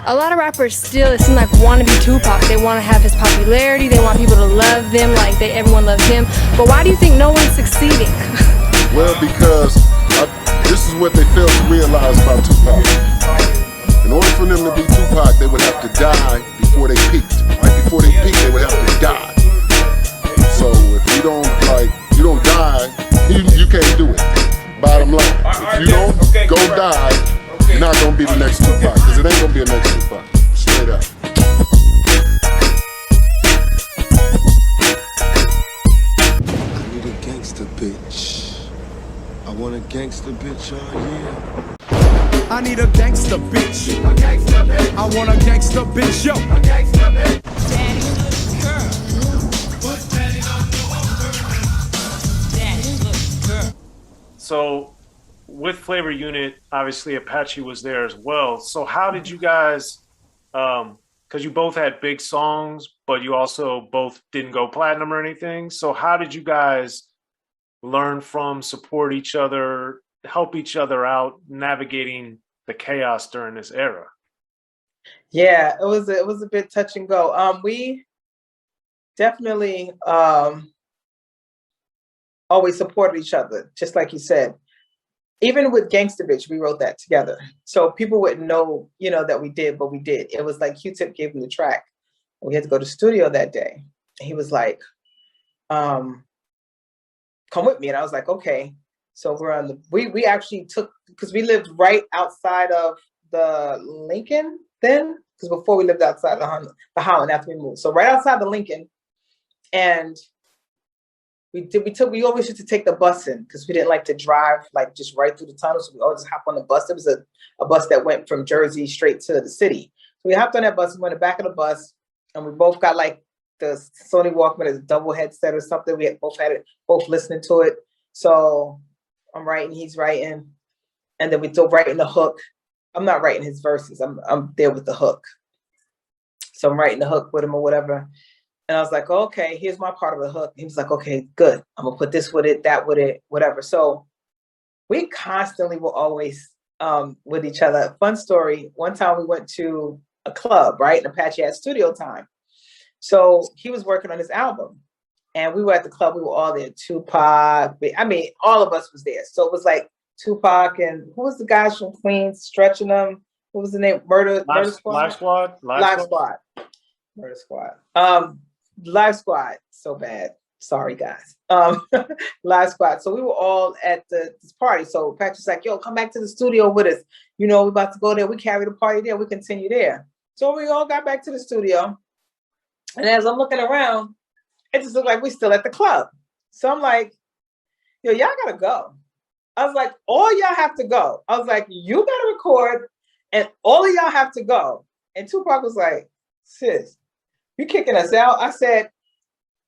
A lot of rappers still, it seems like, want to be Tupac. They want to have his popularity. They want people to love them like everyone loves him. But why do you think no one's succeeding? Well, because this is what they fail to realize about Tupac. In order for them to be Tupac, they would have to die before they peaked. Right before they peaked, they would have to die. So if you don't die, you can't do it. Bottom line, if you don't go die, you're not gonna be the next Tupac, because it ain't gonna be the next Tupac. Straight up. I need a gangsta bitch. I want a gangsta bitch, oh yeah. I need a gangsta bitch. A gangsta bitch. I want a gangsta bitch, yo. A gangsta bitch. Daddy, look, girl. What daddy don't know I'm Daddy, look, girl. So, with Flavor Unit, obviously Apache was there as well. So how did you guys, because you both had big songs, but you also both didn't go platinum or anything. So how did you guys learn from, support each other, help each other out, navigating the chaos during this era? Yeah, it was a bit touch and go. We definitely always supported each other, just like you said. Even with Gangsta Bitch, we wrote that together. So people wouldn't know, that we did, but we did. It was like Q-Tip gave him the track. We had to go to the studio that day. He was like, come with me. And I was like, okay. So we're on we actually took, because we lived right outside of the Lincoln then, because before we lived outside the Holland after we moved. So right outside the Lincoln. And we always used to take the bus in because we didn't like to drive like just right through the tunnel. So we always hop on the bus. It was a bus that went from Jersey straight to the city. So we hopped on that bus, we went in the back of the bus, and we both got like the Sony Walkman as a double headset or something. We had both listening to it. So I'm writing, he's writing, and then we still writing the hook. I'm not writing his verses. I'm there with the hook. So I'm writing the hook with him or whatever. And I was like, okay, here's my part of the hook. He was like, okay, good. I'm gonna put this with it, that with it, whatever. So we constantly were always with each other. Fun story. One time we went to a club, right? And Apache had studio time. So he was working on his album. And we were at the club. We were all there. Tupac. I mean, all of us was there. So it was like Tupac and who was the guys from Queens stretching them? What was the name? Murder Squad? Live Squad? Live Squad. Murder Squad. Live Squad, so bad. Sorry, guys. Live Squad. So we were all at this party. So Patrick's like, yo, come back to the studio with us. We're about to go there. We carry the party there. We continue there. So we all got back to the studio. And as I'm looking around, it just looked like we're still at the club. So I'm like, yo, y'all gotta go. I was like, all y'all have to go. I was like, you gotta record and all of y'all have to go. And Tupac was like, sis, you kicking us out? I said,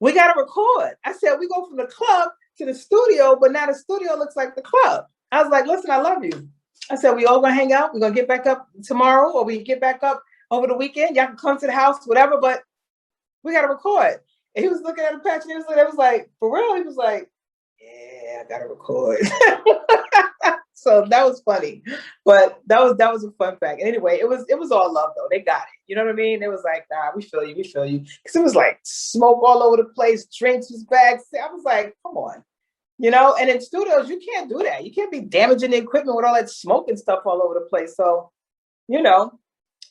we got to record. I said, we go from the club to the studio, but now the studio looks like the club. I was like, listen, I love you. I said, we all going to hang out. We're going to get back up tomorrow or we get back up over the weekend. Y'all can come to the house, whatever, but we got to record. And he was looking at Apache and it was like, for real? He was like, yeah, I got to record. So that was funny, but that was a fun fact. And anyway, it was all love though. They got it. You know what I mean? It was like, nah, we feel you. Because it was like smoke all over the place, drinks was back. I was like, come on, And in studios, you can't do that. You can't be damaging the equipment with all that smoke and stuff all over the place. So,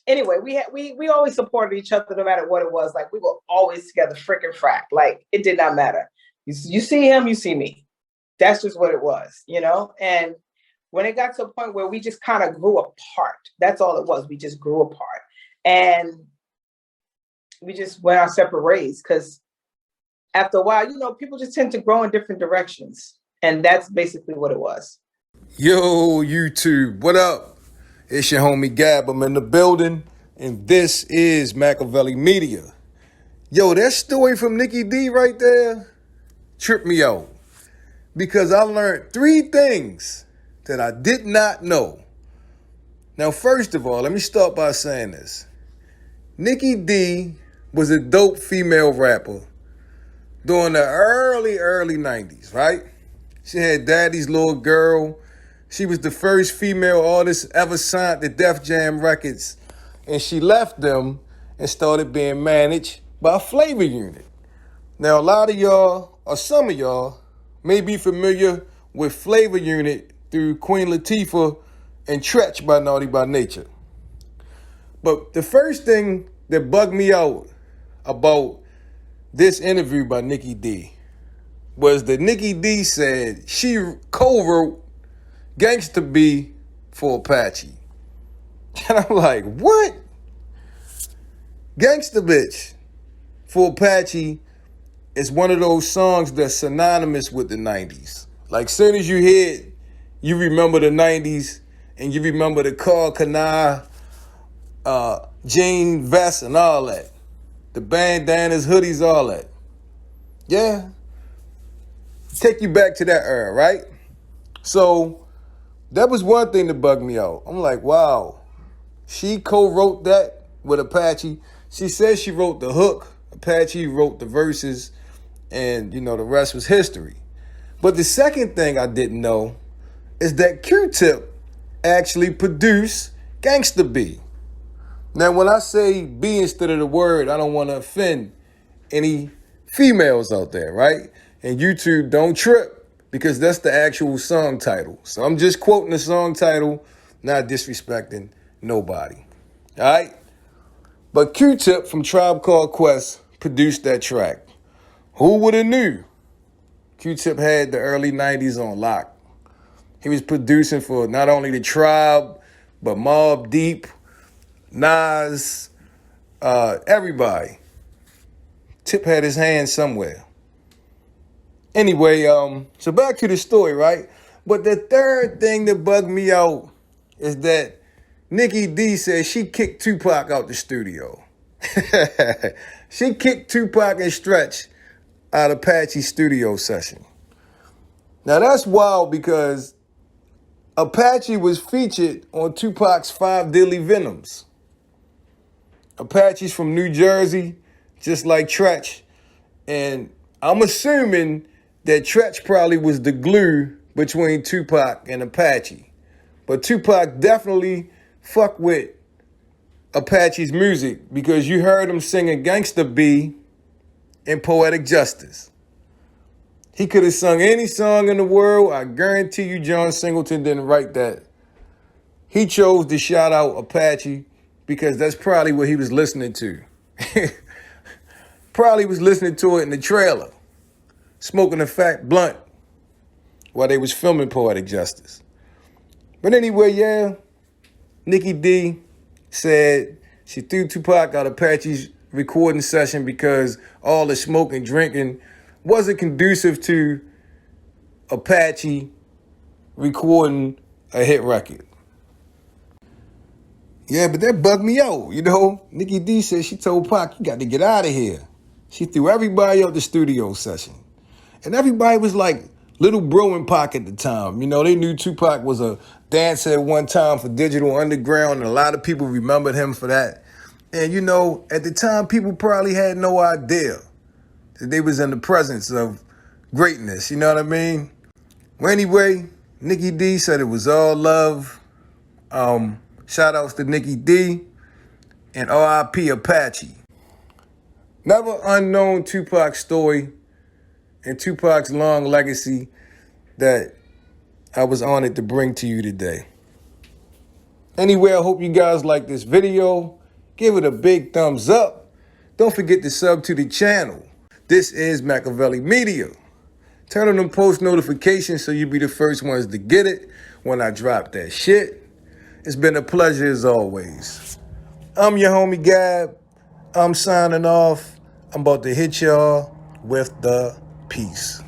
Anyway, we always supported each other no matter what it was. Like we were always together, frickin' frack. Like it did not matter. You see him, you see me. That's just what it was, And when it got to a point where we just kind of grew apart, that's all it was. We just grew apart. And we just went our separate ways because after a while, people just tend to grow in different directions. And that's basically what it was. Yo, YouTube, what up? It's your homie Gab. I'm in the building, and this is MAKAVELI Media. Yo, that story from Nikki D right there tripped me out because I learned 3 things that I did not know. Now, first of all, let me start by saying this. Nikki D was a dope female rapper during the early 90s, right? She had Daddy's Little Girl. She was the first female artist ever signed to Def Jam Records. and she left them and started being managed by Flavor Unit. Now, a lot of y'all, or some of y'all, may be familiar with Flavor Unit through Queen Latifah and TREACH by Naughty by Nature. But the first thing that bugged me out about this interview by Nikki D was that Nikki D said she co-wrote Gangsta B for Apache. And I'm like, what? Gangsta Bitch for Apache is one of those songs that's synonymous with the 90s. Like, soon as you hear it, you remember the 90s, and you remember the Carl Kanai, jean vests and all that. The bandanas, hoodies, all that. Yeah. Take you back to that era, right? So that was one thing that bugged me out. I'm like, wow. She co-wrote that with Apache. She says she wrote the hook. Apache wrote the verses. And, the rest was history. But the second thing I didn't know is that Q-Tip actually produced Gangsta B. Now, when I say B instead of the word, I don't want to offend any females out there, right? And YouTube, don't trip, because that's the actual song title. So I'm just quoting the song title, not disrespecting nobody. All right? But Q-Tip from Tribe Called Quest produced that track. Who would have knew? Q-Tip had the early 90s on lock. He was producing for not only the Tribe, but Mobb Deep, Nas, everybody. Tip had his hand somewhere. Anyway, so back to the story, right? But the third thing that bugged me out is that Nikki D said she kicked Tupac out the studio. She kicked Tupac and Stretch out of Apache's studio session. Now that's wild, because Apache was featured on Tupac's 5 Deadly Venoms. Apache's from New Jersey, just like TREACH. And I'm assuming that TREACH probably was the glue between Tupac and Apache. But Tupac definitely fucked with Apache's music, because you heard him singing Gangsta B in Poetic Justice. He could have sung any song in the world. I guarantee you John Singleton didn't write that. He chose to shout out Apache because that's probably what he was listening to. Probably was listening to it in the trailer, smoking a fat blunt while they was filming Poetic Justice. But anyway, yeah, Nikki D said she threw Tupac out of Apache's recording session because all the smoking, drinking wasn't conducive to Apache recording a hit record. Yeah, but that bugged me out, Nikki D said she told Pac, you got to get out of here. She threw everybody out the studio session. And everybody was like little bro and Pac at the time. They knew Tupac was a dancer at one time for Digital Underground, and a lot of people remembered him for that. And, at the time, people probably had no idea that they was in the presence of greatness. You know what I mean? Well, anyway, Nikki D said it was all love. Shout outs to Nikki D and R.I.P. Apache. Never unknown Tupac's story and Tupac's long legacy that I was honored to bring to you today. Anyway, I hope you guys like this video. Give it a big thumbs up. Don't forget to sub to the channel. This is MAKAVELI Media. Turn on them post notifications so you'll be the first ones to get it when I drop that shit. It's been a pleasure as always. I'm your homie Gab. I'm signing off. I'm about to hit y'all with the peace.